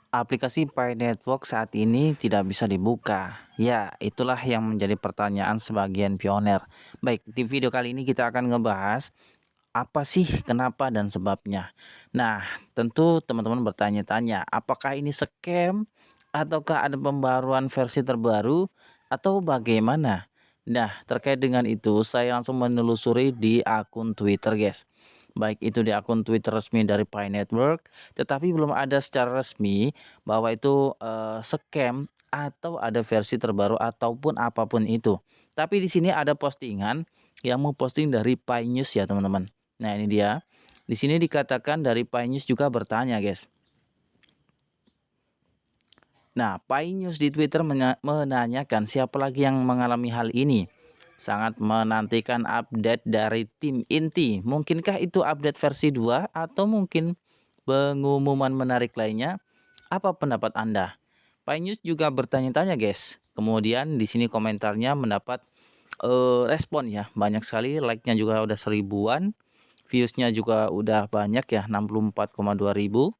Aplikasi Pi Network saat ini tidak bisa dibuka. Ya, itulah yang menjadi pertanyaan sebagian pioner. Baik, di video kali ini kita akan ngebahas apa sih, kenapa, dan sebabnya. Nah, tentu teman-teman bertanya-tanya, apakah ini scam, ataukah ada pembaruan versi terbaru, atau bagaimana? Nah, terkait dengan itu, saya langsung menelusuri di akun Twitter, guys. Baik itu di akun Twitter resmi dari Pi Network, tetapi belum ada secara resmi bahwa itu scam atau ada versi terbaru ataupun apapun itu. Tapi di sini ada postingan yang memposting dari Pi News ya teman-teman. Nah ini dia. Di sini dikatakan dari Pi News juga bertanya guys. Nah Pi News di Twitter menanyakan siapa lagi yang mengalami hal ini. Sangat menantikan update dari tim inti. Mungkinkah itu update versi 2 atau mungkin pengumuman menarik lainnya? Apa pendapat Anda? Pi News juga bertanya-tanya guys. Kemudian di sini komentarnya mendapat respon ya. Banyak sekali, like-nya juga udah 1000-an. Views-nya juga udah banyak ya, 64,2 ribu.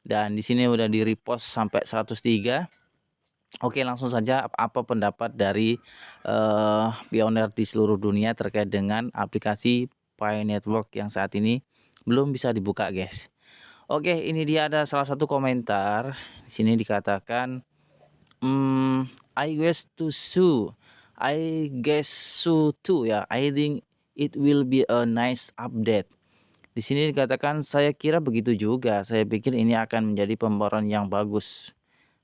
Dan di sini udah di-repost sampai 103. Oke, langsung saja apa pendapat dari pioner di seluruh dunia terkait dengan aplikasi Pi Network yang saat ini belum bisa dibuka, guys. Oke, ini dia ada salah satu komentar. Di sini dikatakan, I guess to sue. I guess so too ya. I think it will be a nice update. Di sini dikatakan saya kira begitu juga. Saya pikir ini akan menjadi pembaruan yang bagus.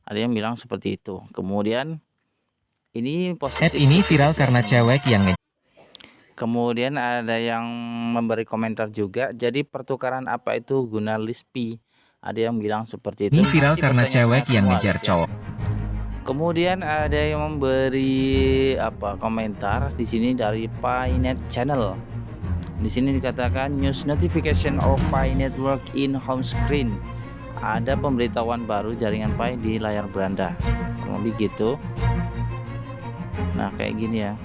Ada yang bilang seperti itu. Kemudian ini Ini positif viral ya karena teman-teman. cewek yang Kemudian ada yang memberi komentar juga. Jadi pertukaran apa itu guna Lispi? Ada yang bilang seperti itu. Ini viral Masih karena bertanya-tanya cewek yang semua ngejar guys ya. cowok. Kemudian ada yang memberi komentar di sini dari Pinet Channel. Di sini dikatakan news notification of Pi Network in home screen. Ada pemberitahuan baru jaringan Pi di layar beranda. Kurang lebih gitu. Nah, kayak gini ya.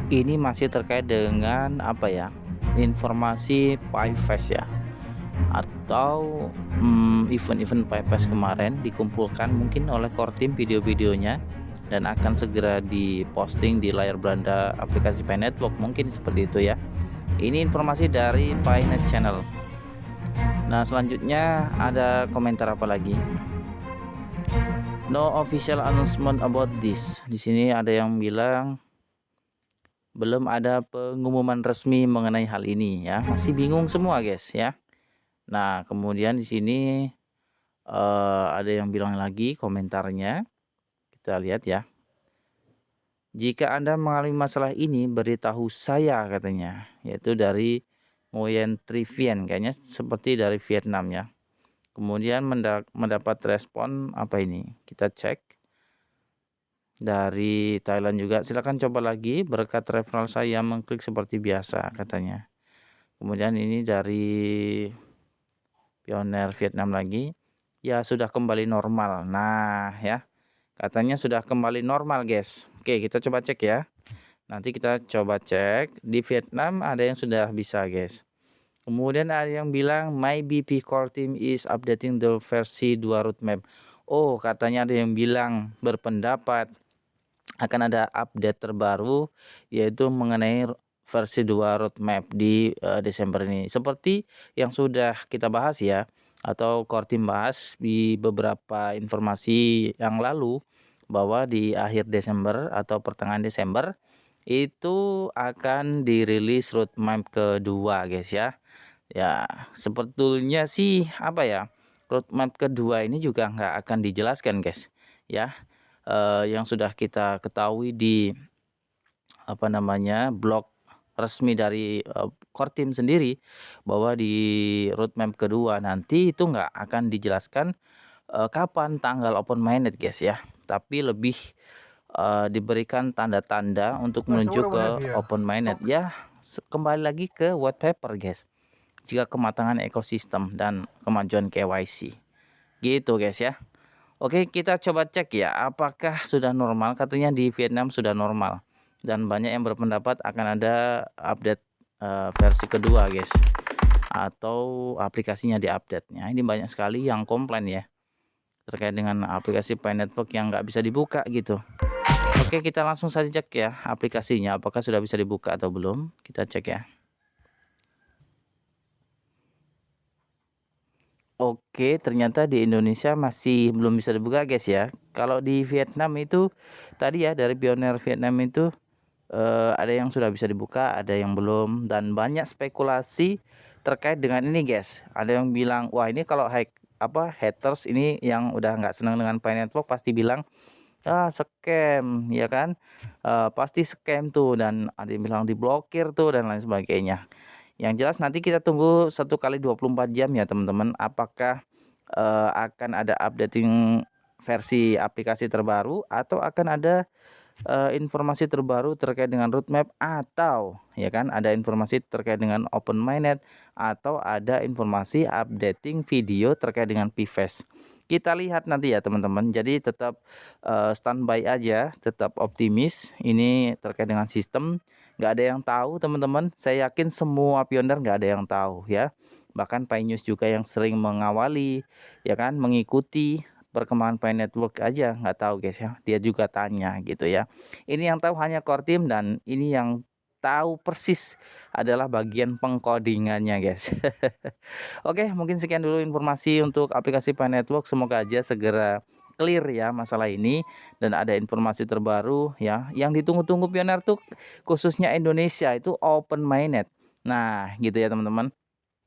Ini masih terkait dengan informasi PiFest ya, atau event-event PiFest kemarin dikumpulkan mungkin oleh core team video-videonya dan akan segera diposting di layar beranda aplikasi Pi Network, mungkin seperti itu ya. Ini informasi dari Pinet Channel. Nah selanjutnya ada komentar apa lagi? No official announcement about this. Di sini ada yang bilang belum ada pengumuman resmi mengenai hal ini ya. Masih bingung semua guys ya. Nah, kemudian di sini ada yang bilang lagi komentarnya. Kita lihat ya. Jika Anda mengalami masalah ini, beritahu saya katanya. Yaitu dari Nguyen Trivien, kayaknya seperti dari Vietnam ya. Kemudian mendapat respon apa ini? Kita cek. Dari Thailand juga. Silakan coba lagi, berkat referral saya mengklik seperti biasa katanya. Kemudian ini dari pioner Vietnam lagi. Ya sudah kembali normal. Nah ya, katanya sudah kembali normal guys. Oke, kita coba cek ya. Nanti kita coba cek. Di Vietnam ada yang sudah bisa guys. Kemudian ada yang bilang my BP core team is updating the versi 2 roadmap. Oh, katanya ada yang bilang berpendapat akan ada update terbaru yaitu mengenai versi 2 roadmap di Desember ini. Seperti yang sudah kita bahas ya, atau core team bahas di beberapa informasi yang lalu, bahwa di akhir Desember atau pertengahan Desember itu akan dirilis roadmap kedua guys ya. Ya sebetulnya sih roadmap kedua ini juga nggak akan dijelaskan guys ya. Yang sudah kita ketahui di blog resmi dari core team sendiri, bahwa di roadmap kedua nanti itu nggak akan dijelaskan kapan tanggal open mainnet guys ya, tapi lebih diberikan tanda-tanda untuk menuju ke open mainnet ya. Kembali lagi ke white paper guys, jika kematangan ekosistem dan kemajuan KYC gitu guys ya. Oke, kita coba cek ya apakah sudah normal. Katanya di Vietnam sudah normal. dan banyak yang berpendapat akan ada update versi kedua guys, atau aplikasinya diupdate. Nah, ini banyak sekali yang komplain ya terkait dengan aplikasi Pi Network yang nggak bisa dibuka gitu. Oke, kita langsung saja cek ya aplikasinya apakah sudah bisa dibuka atau belum. Kita cek ya. Oke, ternyata di Indonesia masih belum bisa dibuka guys ya. Kalau di Vietnam itu tadi ya, dari pionir Vietnam itu ada yang sudah bisa dibuka, ada yang belum, dan banyak spekulasi terkait dengan ini guys. Ada yang bilang, wah ini kalau haters ini yang udah nggak senang dengan Pi Network pasti bilang, ah scam ya kan, pasti scam tuh, dan ada yang bilang diblokir tuh dan lain sebagainya. Yang jelas nanti kita tunggu 1 kali 24 jam ya teman-teman, apakah akan ada updating versi aplikasi terbaru atau akan ada informasi terbaru terkait dengan roadmap, atau ya kan ada informasi terkait dengan open mainnet, atau ada informasi updating video terkait dengan PFAS. Kita lihat nanti ya teman-teman. Jadi tetap standby aja, tetap optimis. Ini terkait dengan sistem, nggak ada yang tahu teman-teman. Saya yakin semua pioner nggak ada yang tahu ya. Bahkan Pi News juga yang sering mengawali ya kan, mengikuti perkembangan Pi Network aja nggak tahu guys ya. Dia juga tanya gitu ya. Ini yang tahu hanya core team, dan ini yang tahu persis adalah bagian pengkodingannya guys. Oke, mungkin sekian dulu informasi untuk aplikasi Pi Network. Semoga aja segera clear ya masalah ini, dan ada informasi terbaru ya yang ditunggu-tunggu pioner tuh, khususnya Indonesia itu open mainnet. Nah gitu ya teman-teman.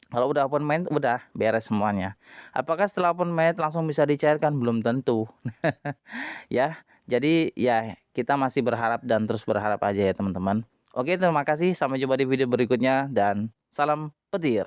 Kalau udah open mind udah beres semuanya. Apakah setelah open mind langsung bisa dicairkan? Belum tentu. Ya. Jadi ya kita masih berharap dan terus berharap aja ya teman-teman. Oke, terima kasih. Sampai jumpa di video berikutnya dan salam petir.